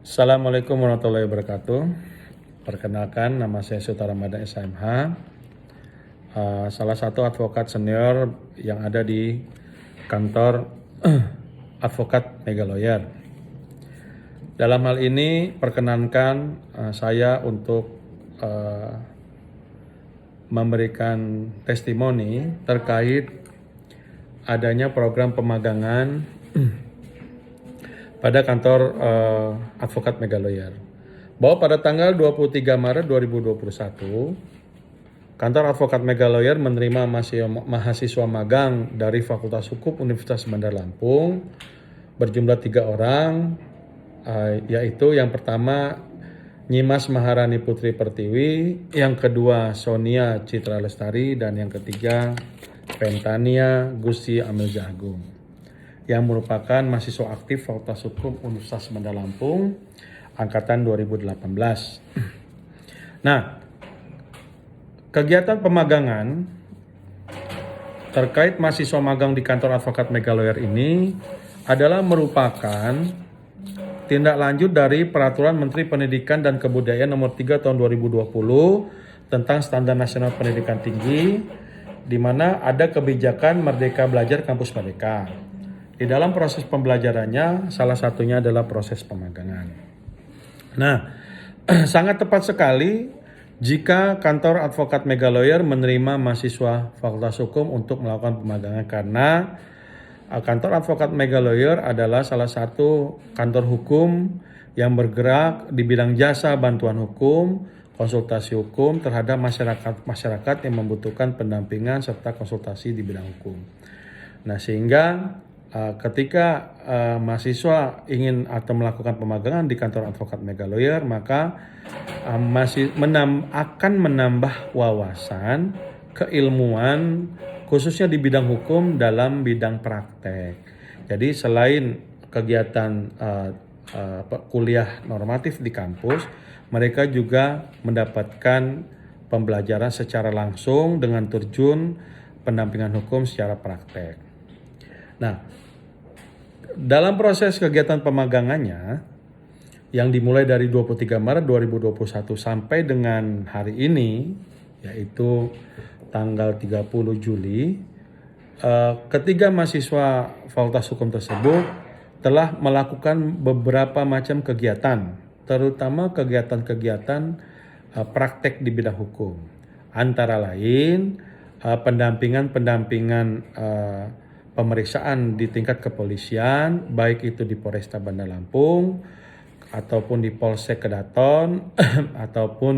Assalamualaikum warahmatullahi wabarakatuh. Perkenalkan, nama saya Sultan Ramadan SMH, salah satu advokat senior yang ada di kantor advokat Mega Lawyer. Dalam hal ini, perkenankan saya untuk memberikan testimoni terkait adanya program pemagangan pada kantor advokat Mega Lawyer. Bahwa pada tanggal 23 Maret 2021, kantor advokat Mega Lawyer menerima mahasiswa magang dari Fakultas Hukum Universitas Bandar Lampung berjumlah 3 orang, yaitu yang pertama Nyimas Maharani Putri Pertiwi, yang kedua Sonia Citra Lestari, dan yang ketiga Pentania Gusti Amelja Agung, yang merupakan mahasiswa aktif Fakultas Hukum Universitas Bandar Lampung angkatan 2018. Nah, kegiatan pemagangan terkait mahasiswa magang di kantor advokat Mega Lawyer ini adalah merupakan tindak lanjut dari Peraturan Menteri Pendidikan dan Kebudayaan Nomor 3 Tahun 2020 tentang Standar Nasional Pendidikan Tinggi, di mana ada kebijakan Merdeka Belajar Kampus Merdeka. Di dalam proses pembelajarannya, salah satunya adalah proses pemagangan. Nah, sangat tepat sekali jika kantor advokat Mega Lawyer menerima mahasiswa Fakultas Hukum untuk melakukan pemagangan, karena kantor advokat Mega Lawyer adalah salah satu kantor hukum yang bergerak di bidang jasa bantuan hukum, konsultasi hukum terhadap masyarakat yang membutuhkan pendampingan serta konsultasi di bidang hukum. Nah, sehingga ketika mahasiswa ingin atau melakukan pemagangan di kantor advokat Mega Lawyer, maka akan menambah wawasan, keilmuan, khususnya di bidang hukum dalam bidang praktek. Jadi selain kegiatan kuliah normatif di kampus, mereka juga mendapatkan pembelajaran secara langsung dengan terjun pendampingan hukum secara praktek. Nah, dalam proses kegiatan pemagangannya yang dimulai dari 23 Maret 2021 sampai dengan hari ini, yaitu tanggal 30 Juli, ketiga mahasiswa Fakultas Hukum tersebut telah melakukan beberapa macam kegiatan, terutama kegiatan-kegiatan praktek di bidang hukum. Antara lain pendampingan pemeriksaan di tingkat kepolisian, baik itu di Polresta Bandar Lampung ataupun di Polsek Kedaton ataupun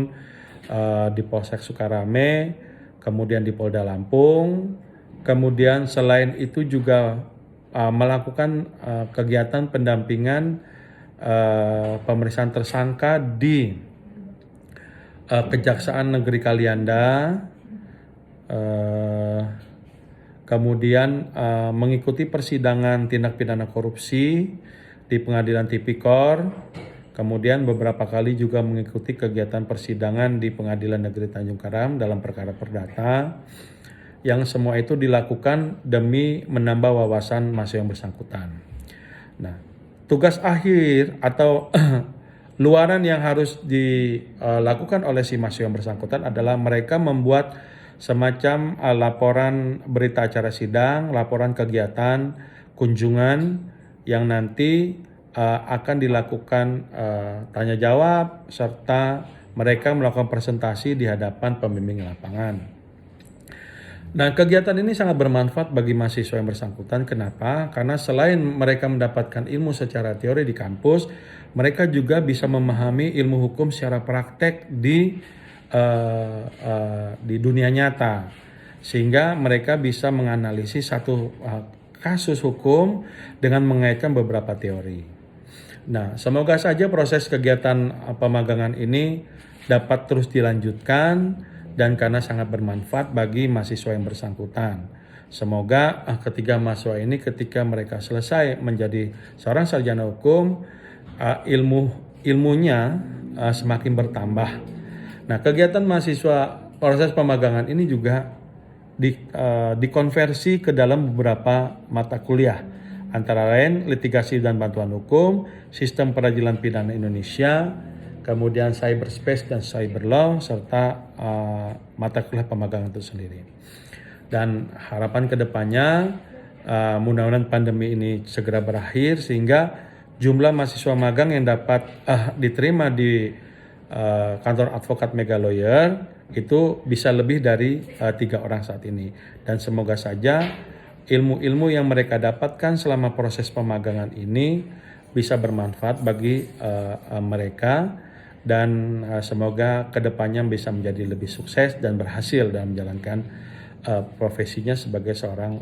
di Polsek Sukarame, kemudian di Polda Lampung. Kemudian selain itu juga melakukan kegiatan pendampingan pemeriksaan tersangka di Kejaksaan Negeri Kalianda, kemudian mengikuti persidangan tindak pidana korupsi di Pengadilan Tipikor, kemudian beberapa kali juga mengikuti kegiatan persidangan di Pengadilan Negeri Tanjung Karam dalam perkara perdata, yang semua itu dilakukan demi menambah wawasan mahasiswa yang bersangkutan. Nah, tugas akhir atau luaran yang harus dilakukan oleh si mahasiswa yang bersangkutan adalah mereka membuat semacam laporan berita acara sidang, laporan kegiatan, kunjungan yang nanti akan dilakukan tanya jawab serta mereka melakukan presentasi di hadapan pembimbing lapangan. Nah, kegiatan ini sangat bermanfaat bagi mahasiswa yang bersangkutan. Kenapa? Karena selain mereka mendapatkan ilmu secara teori di kampus, mereka juga bisa memahami ilmu hukum secara praktek di dunia nyata, sehingga mereka bisa menganalisis satu kasus hukum dengan mengaitkan beberapa teori. Nah, semoga saja proses kegiatan pemagangan ini dapat terus dilanjutkan dan karena sangat bermanfaat bagi mahasiswa yang bersangkutan. Semoga ketiga mahasiswa ini ketika mereka selesai menjadi seorang sarjana hukum, ilmunya semakin bertambah. Nah, kegiatan mahasiswa proses pemagangan ini juga dikonversi ke dalam beberapa mata kuliah. antara lain litigasi dan bantuan hukum, sistem peradilan pidana Indonesia, kemudian cyberspace dan cyber law, serta mata kuliah pemagangan itu sendiri. Dan harapan kedepannya mudah-mudahan pandemi ini segera berakhir sehingga jumlah mahasiswa magang yang dapat diterima di kantor advokat Mega Lawyer itu bisa lebih dari 3 orang saat ini. Dan semoga saja ilmu-ilmu yang mereka dapatkan selama proses pemagangan ini bisa bermanfaat bagi mereka, dan semoga kedepannya bisa menjadi lebih sukses dan berhasil dalam menjalankan profesinya sebagai seorang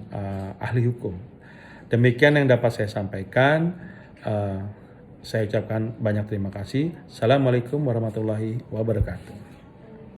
ahli hukum. Demikian yang dapat saya sampaikan. Saya ucapkan banyak terima kasih. Assalamualaikum warahmatullahi wabarakatuh.